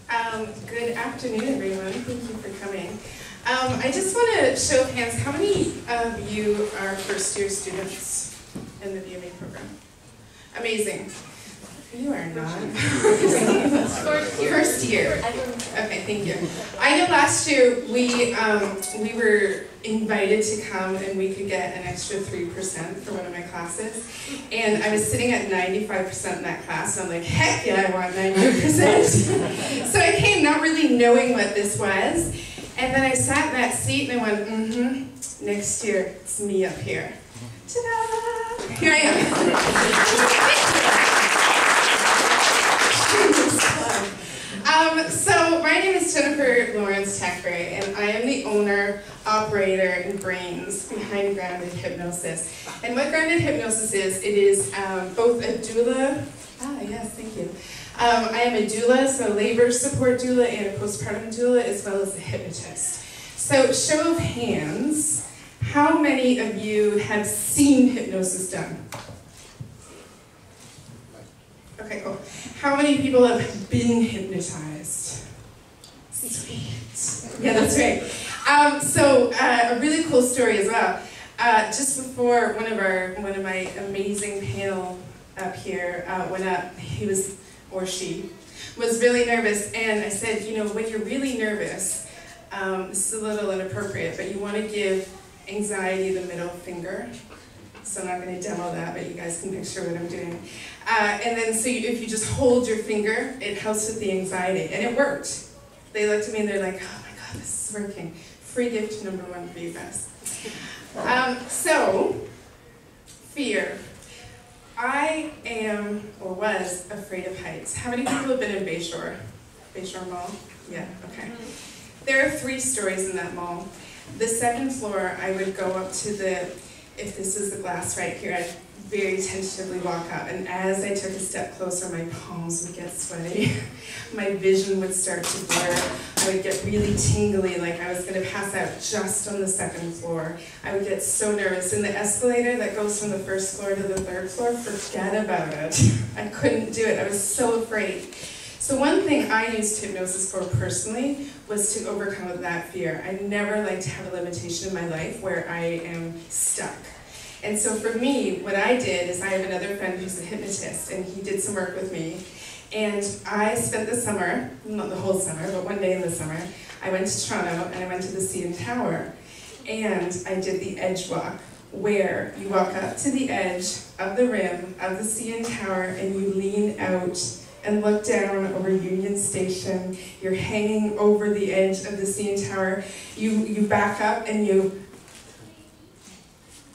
Good afternoon, everyone. Thank you for coming. I just want to show of hands, how many of you are first-year students in the BMA program? Amazing. You are not. First year. Okay, thank you. I know last year we were invited to come and we could get an extra 3% for one of my classes. And I was sitting at 95% in that class, and I'm like, heck yeah, I want 90%. So I came not really knowing what this was. And then I sat in that seat and I went, next year, it's me up here. Ta-da! Here I am. So my name is Jennifer Lawrence Techray, and I am the owner, operator, and brains behind Grounded Hypnosis. And what Grounded Hypnosis is, it is both a doula, yes, thank you. I am a doula, so labor support doula and a postpartum doula, as well as a hypnotist. So show of hands, how many of you have seen hypnosis done? Okay, cool. How many people have been hypnotized? Sweet. Yeah, that's right. A really cool story as well. Just before one of my amazing panel up here went up, he was, or she, was really nervous, and I said, you know, when you're really nervous, this is a little inappropriate, but you want to give anxiety the middle finger. So I'm not going to demo that, but you guys can picture what I'm doing. And then, so if you just hold your finger, it helps with the anxiety. And it worked. They looked at me and they're like, oh my God, this is working. Free gift number 1 for you guys. So, fear. I am, or was, afraid of heights. How many people have been in Bayshore? Bayshore Mall? Yeah, okay. There are 3 stories in that mall. The 2nd floor, I would go up to the, if this is the glass right here, I'd very tentatively walk up, and as I took a step closer, my palms would get sweaty. My vision would start to blur. I would get really tingly, like I was going to pass out just on the 2nd floor. I would get so nervous. And the escalator that goes from the 1st floor to the 3rd floor, forget about it. I couldn't do it. I was so afraid. So one thing I used hypnosis for personally was to overcome that fear. I never like to have a limitation in my life where I am stuck. And so for me, what I did is I have another friend who's a hypnotist, and he did some work with me. And I spent the summer, not the whole summer, but one day in the summer, I went to Toronto and I went to the CN Tower. And I did the edge walk, where you walk up to the edge of the rim of the CN Tower and you lean out and look down over Union Station. You're hanging over the edge of the CN Tower. You back up and you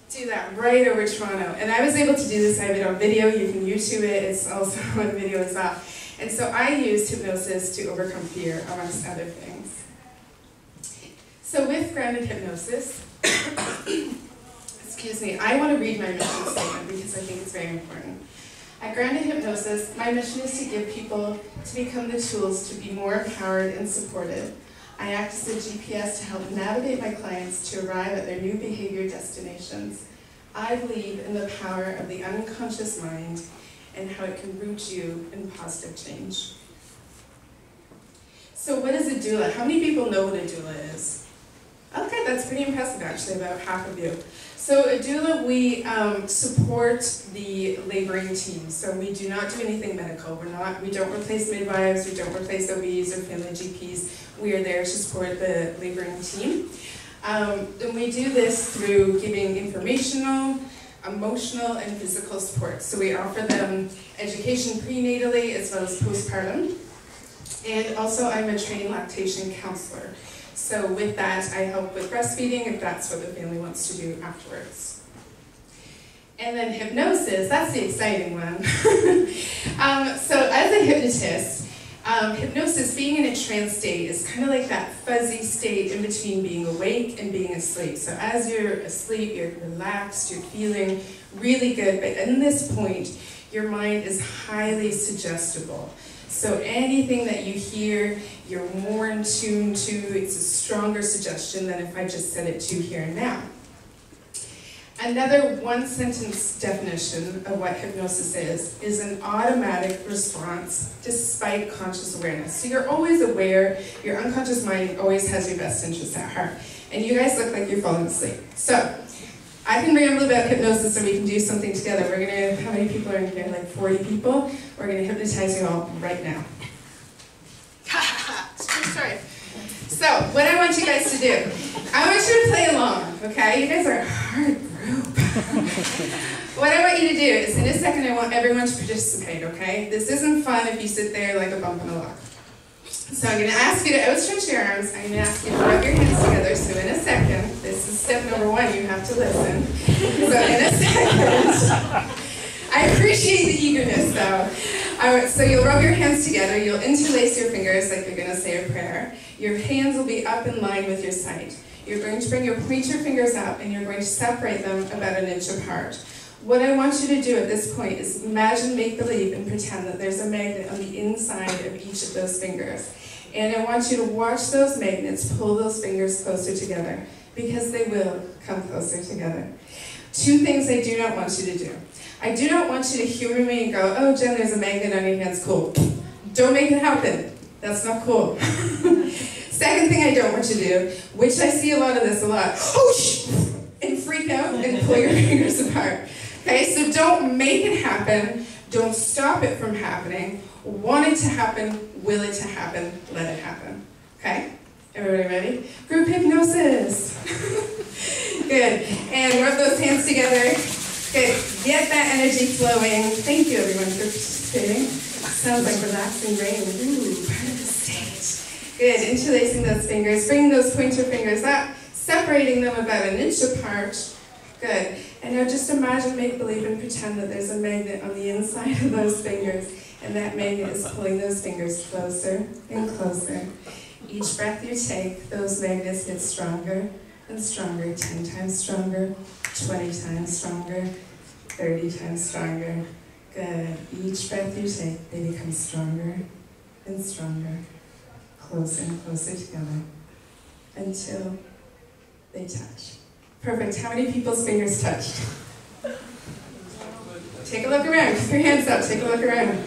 do that right over Toronto. And I was able to do this. I have it on video. You can YouTube it. It's also on video as well. And so I used hypnosis to overcome fear, amongst other things. So with Grounded Hypnosis, excuse me, I want to read my mission statement because I think it's very important. At Grounded Hypnosis, my mission is to give people to become the tools to be more empowered and supported. I act as a GPS to help navigate my clients to arrive at their new behavior destinations. I believe in the power of the unconscious mind and how it can root you in positive change. So what is a doula? How many people know what a doula is? Okay, that's pretty impressive actually, about half of you. So a doula, we support the laboring team. So we do not do anything medical. We don't replace midwives, we don't replace OBs or family GPs. We are there to support the laboring team. And we do this through giving informational, emotional, and physical support. So we offer them education prenatally as well as postpartum. And also I'm a trained lactation counselor. So with that, I help with breastfeeding if that's what the family wants to do afterwards. And then hypnosis, that's the exciting one. So as a hypnotist, hypnosis, being in a trance state, is kind of like that fuzzy state in between being awake and being asleep. So as you're asleep, you're relaxed, you're feeling really good, but in this point, your mind is highly suggestible. So anything that you hear, you're more in tune to. It's a stronger suggestion than if I just said it to you here and now. Another one-sentence definition of what hypnosis is an automatic response despite conscious awareness. So you're always aware, your unconscious mind always has your best interest at heart. And you guys look like you're falling asleep. So, I can ramble about hypnosis and we can do something together. We're gonna, how many people are in here? Like 40 people? We're gonna hypnotize you all right now. It's a true story. So, what I want you guys to do, I want you to play along, okay? You guys are a hard group. What I want you to do is, in a second, I want everyone to participate, okay? This isn't fun if you sit there like a bump in a log. So I'm going to ask you to outstretch your arms. I'm going to ask you to rub your hands together. So in a second, this is step number one, you have to listen. So in a second, I appreciate the eagerness though. So you'll rub your hands together, you'll interlace your fingers like you're going to say a prayer. Your hands will be up in line with your sight. You're going to bring your pointer fingers up and you're going to separate them about an inch apart. What I want you to do at this point is imagine, make believe, and pretend that there's a magnet on the inside of each of those fingers. And I want you to watch those magnets pull those fingers closer together, because they will come closer together. Two things I do not want you to do. I do not want you to humor me and go, oh, Jen, there's a magnet on your hands, cool. Don't make it happen. That's not cool. Second thing I don't want you to do, which I see a lot of this, whoosh, and freak out and pull your fingers apart. Okay, so don't make it happen. Don't stop it from happening. Want it to happen, will it to happen, let it happen. Okay? Everybody ready? Group hypnosis. Good. And rub those hands together. Good. Get that energy flowing. Thank you, everyone, for participating. Sounds like relaxing rain. Ooh, part of the stage. Good. Interlacing those fingers. Bringing those pointer fingers up. Separating them about an inch apart. Good. And now just imagine, make believe, and pretend that there's a magnet on the inside of those fingers. And that magnet is pulling those fingers closer and closer. Each breath you take, those magnets get stronger and stronger, 10 times stronger, 20 times stronger, 30 times stronger. Good. Each breath you take, they become stronger and stronger, closer and closer together, until they touch. Perfect. How many people's fingers touched? Take a look around. Keep your hands up. Take a look around.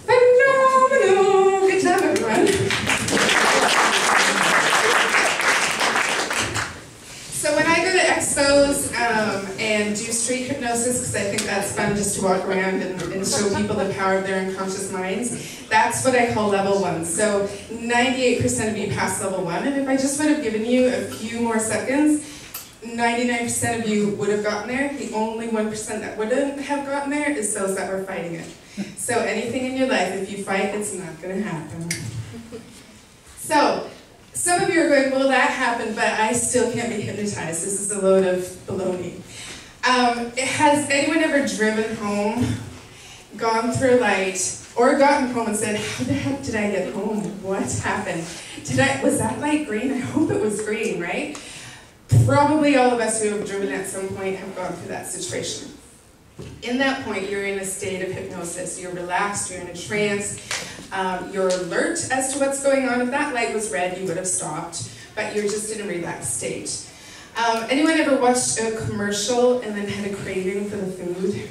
Phenomenal. Good job, everyone. So when I go to expos and do street hypnosis, because I think that's fun just to walk around and show people the power of their unconscious minds, that's what I call level 1. So 98% of you passed level 1, and if I just would have given you a few more seconds, 99% of you would have gotten there. The only 1% that wouldn't have gotten there is those that were fighting it. So anything in your life, if you fight, it's not going to happen. So, some of you are going, well, that happened, but I still can't be hypnotized. This is a load of baloney. Has anyone ever driven home, gone through a light, or gotten home and said, how the heck did I get home? What happened? Was that light green? I hope it was green, right? Probably all of us who have driven at some point have gone through that situation. In that point, you're in a state of hypnosis. You're relaxed, you're in a trance, you're alert as to what's going on. If that light was red, you would have stopped, but you're just in a relaxed state. Anyone ever watched a commercial and then had a craving for the food?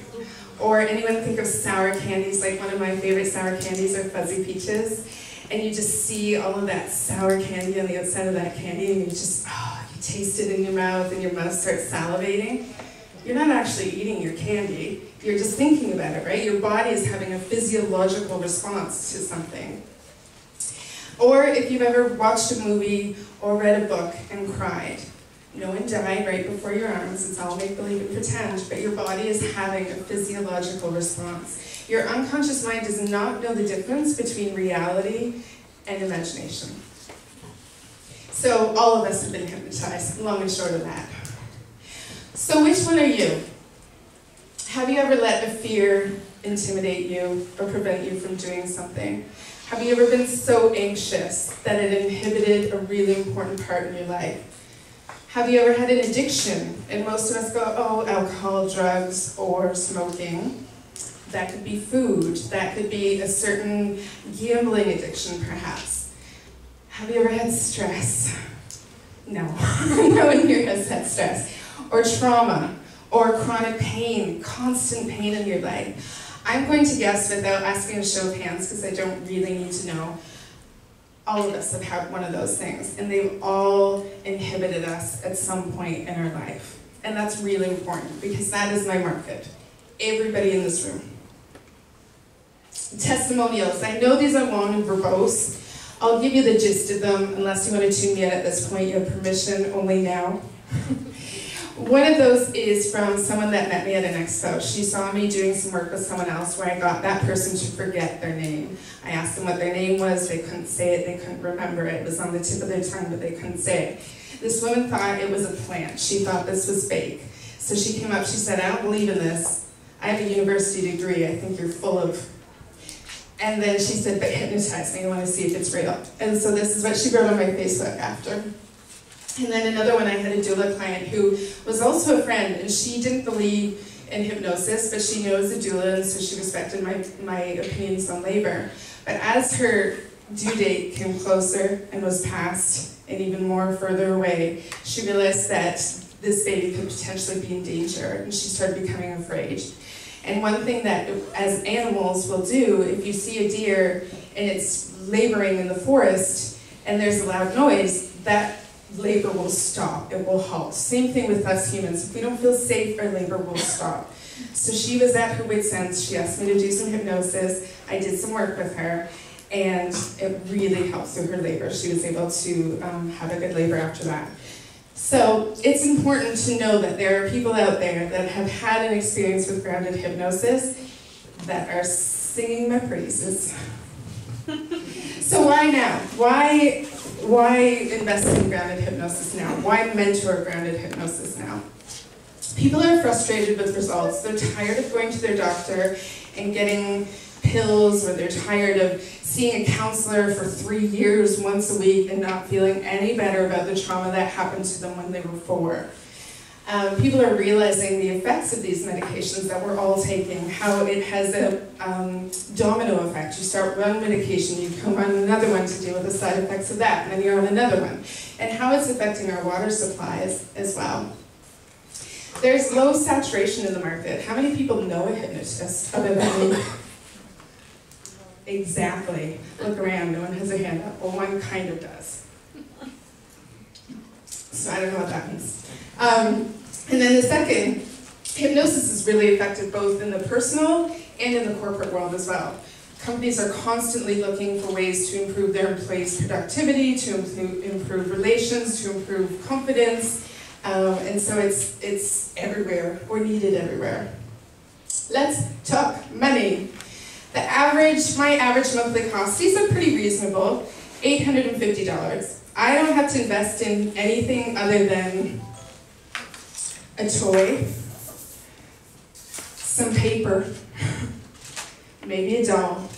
Or anyone think of sour candies? Like one of my favorite sour candies are fuzzy peaches. And you just see all of that sour candy on the outside of that candy, and you just, you taste it in your mouth, and your mouth starts salivating. You're not actually eating your candy, you're just thinking about it, right? Your body is having a physiological response to something. Or if you've ever watched a movie or read a book and cried. No one died right before your arms, it's all make-believe and pretend, but your body is having a physiological response. Your unconscious mind does not know the difference between reality and imagination. So all of us have been hypnotized, long and short of that. So which one are you? Have you ever let a fear intimidate you or prevent you from doing something? Have you ever been so anxious that it inhibited a really important part in your life? Have you ever had an addiction? And most of us go, oh, alcohol, drugs, or smoking. That could be food. That could be a certain gambling addiction, perhaps. Have you ever had stress? No. No one here has had stress. Or trauma. or chronic pain, constant pain in your leg. I'm going to guess, without asking a show of hands, because I don't really need to know, all of us have had one of those things, and they've all inhibited us at some point in our life. And that's really important, because that is my market. Everybody in this room. Testimonials. I know these are long and verbose. I'll give you the gist of them, unless you want to tune me in at this point. You have permission only now. One of those is from someone that met me at an expo. She saw me doing some work with someone else where I got that person to forget their name. I asked them what their name was, they couldn't say it, they couldn't remember it. It was on the tip of their tongue, but they couldn't say it. This woman thought it was a plant. She thought this was fake. So she came up, she said, I don't believe in this. I have a university degree, I think you're full of... And then she said, but hypnotize me, I want to see if it's real. And so this is what she wrote on my Facebook after. And then another one, I had a doula client who was also a friend, and she didn't believe in hypnosis, but she knows a doula, and so she respected my opinions on labor. But as her due date came closer and was past, and even more further away, she realized that this baby could potentially be in danger, and she started becoming afraid. And one thing that, as animals will do, if you see a deer and it's laboring in the forest, and there's a loud noise, that labor will stop, it will halt. Same thing with us humans. If we don't feel safe, our labor will stop. So she was at her wit's end. She asked me to do some hypnosis. I did some work with her, and it really helped through her labor. She was able to have a good labor after that. So it's important to know that there are people out there that have had an experience with grounded hypnosis that are singing my praises. So why now? Why invest in grounded hypnosis now? Why mentor grounded hypnosis now? People are frustrated with results. They're tired of going to their doctor and getting pills, or they're tired of seeing a counselor for 3 years once a week and not feeling any better about the trauma that happened to them when they were 4. People are realizing the effects of these medications that we're all taking, how it has a domino effect. You start one medication, you come on another one to deal with the side effects of that, and then you're on another one. And how it's affecting our water supplies as well. There's low saturation in the market. How many people know a hypnotist other than me? Exactly. Look around, no one has a hand up. Well, one kind of does. So I don't know what that means. And then the second, hypnosis is really effective both in the personal and in the corporate world as well. Companies are constantly looking for ways to improve their employees' productivity, to improve relations, to improve confidence, and so it's everywhere, or needed everywhere. Let's talk money. My average monthly cost, these are pretty reasonable, $850. I don't have to invest in anything other than a toy, some paper, maybe a doll.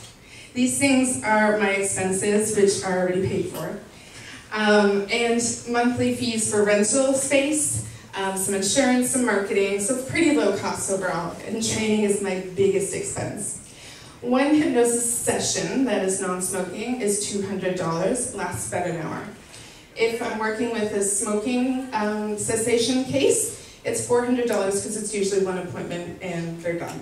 These things are my expenses, which are already paid for. And monthly fees for rental space, some insurance, some marketing, so pretty low costs overall. And training is my biggest expense. One hypnosis session that is non-smoking is $200, lasts about an hour. If I'm working with a smoking cessation case, it's $400 because it's usually one appointment and they're done.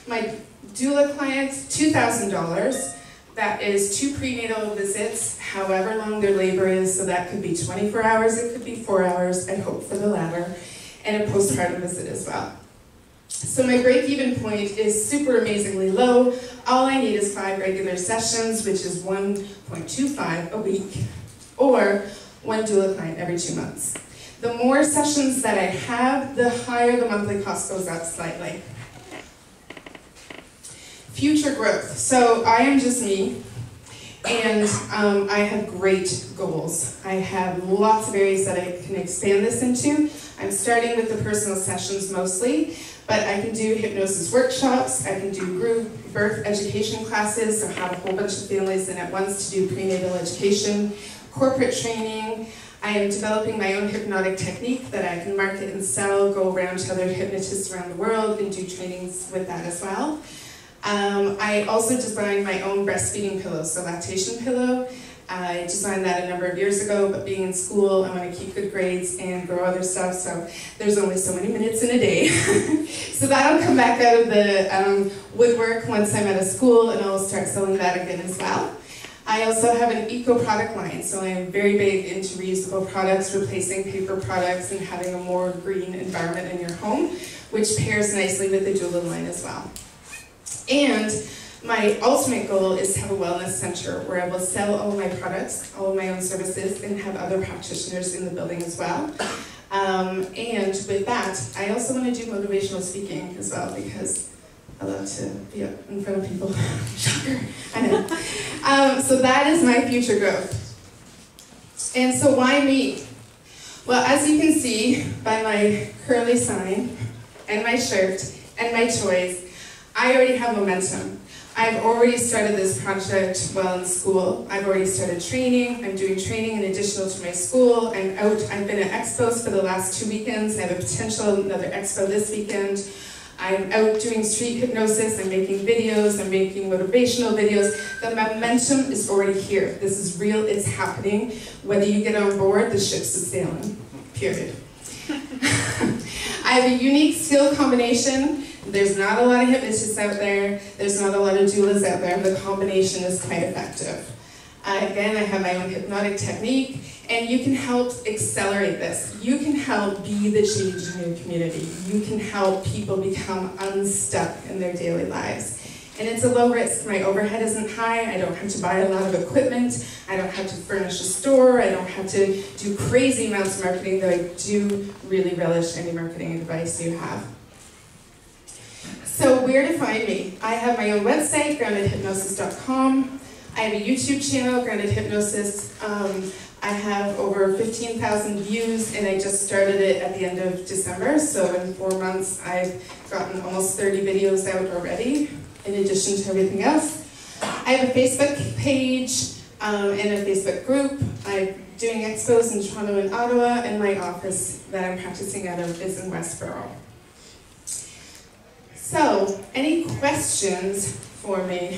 My doula clients, $2,000. That is 2 prenatal visits, however long their labor is, so that could be 24 hours, it could be 4 hours, I hope for the latter, and a postpartum visit as well. So my break-even point is super amazingly low. All I need is 5 regular sessions, which is 1.25 a week, or 1 doula client every 2 months. The more sessions that I have, the higher the monthly cost goes up slightly. Future growth. So I am just me, and I have great goals. I have lots of areas that I can expand this into. I'm starting with the personal sessions mostly, but I can do hypnosis workshops, I can do group birth education classes, so have a whole bunch of families in at once to do prenatal education, corporate training. I am developing my own hypnotic technique that I can market and sell, go around to other hypnotists around the world and do trainings with that as well. I also designed my own breastfeeding pillow, so lactation pillow. I designed that a number of years ago, but being in school, I want to keep good grades and grow other stuff, so there's only so many minutes in a day. So that'll come back out of the woodwork once I'm out of school, and I'll start selling that again as well. I also have an eco product line, so I'm very big into reusable products, replacing paper products, and having a more green environment in your home, which pairs nicely with the Doula line as well. And my ultimate goal is to have a wellness center where I will sell all of my products, all of my own services, and have other practitioners in the building as well. And with that, I also want to do motivational speaking as well, because I love to be up in front of people. Shocker, I know. So that is my future growth. And so why me? Well, as you can see by my curly sign, and my shirt, and my toys, I already have momentum. I've already started this project while in school. I've already started training. I'm doing training in addition to my school. I'm out. I've been at expos for the last 2 weekends. I have a potential another expo this weekend. I'm out doing street hypnosis. I'm making videos. I'm making motivational videos. The momentum is already here. This is real. It's happening. Whether you get on board, the ship's sailing. Period. I have a unique skill combination. There's not a lot of hypnotists out there. There's not a lot of doulas out there. The combination is quite effective. Again, I have my own hypnotic technique, and you can help accelerate this. You can help be the change in your community. You can help people become unstuck in their daily lives. And it's a low risk. My overhead isn't high. I don't have to buy a lot of equipment. I don't have to furnish a store. I don't have to do crazy amounts of marketing, though I do really relish any marketing advice you have. So where to find me? I have my own website, groundedhypnosis.com. I have a YouTube channel, Grounded Hypnosis. I have over 15,000 views, and I just started it at the end of December, so in 4 months I've gotten almost 30 videos out already, in addition to everything else. I have a Facebook page and a Facebook group. I'm doing expos in Toronto and Ottawa, and my office that I'm practicing out of is in Westboro. So, any questions for me?